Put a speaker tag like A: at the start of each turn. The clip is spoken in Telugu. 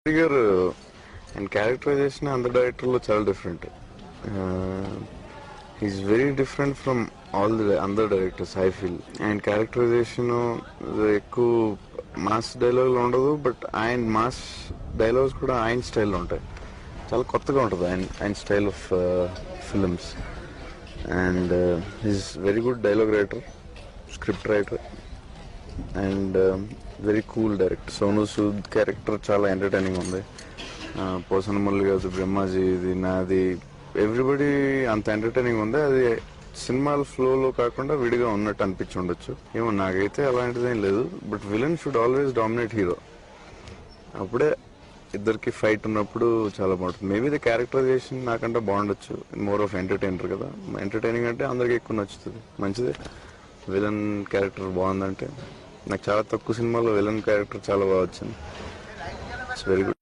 A: గారు అండ్ క్యారెక్టరైజేషన్ అందర్ డైరెక్టర్ లో చాలా different. He's very different from all the other directors I feel. And characterization ఎక్కువ మాస్ డైలాగులు ఉండదు, బట్ ఆయన మాస్ డైలాగ్స్ కూడా ఆయన స్టైల్లో ఉంటాయి. చాలా కొత్తగా ఉంటుంది ఆయన style of films. And he's very good dialogue writer, script writer and very cool director. Sonu Sood character చాలా ఎంటర్టైనింగ్ ఉంది. పోసన మురళి గారు, బ్రహ్మాజీ, ఇది నాది, ఎవ్రీబడి అంత ఎంటర్టైనింగ్ ఉంది. అది సినిమాల ఫ్లోలో కాకుండా విడిగా ఉన్నట్టు అనిపించి ఉండొచ్చు. ఏమో నాకైతే అలాంటిదేం లేదు. But villain should always dominate hero. అప్పుడే ఇద్దరికి ఫైట్ ఉన్నప్పుడు చాలా బాగుంటుంది. మేబీ ది క్యారెక్టరైజేషన్ నాకంటే బాగుండొచ్చు. మోర్ ఆఫ్ ఎంటర్టైనర్ కదా. ఎంటర్టైనింగ్ అంటే అందరికి ఎక్కువ నచ్చుతుంది, మంచిదే. విలన్ క్యారెక్టర్ బాగుందంటే నాకు చాలా తక్కువ సినిమాలో విలన్ క్యారెక్టర్ చాలా బాగా వచ్చింది. It's very good.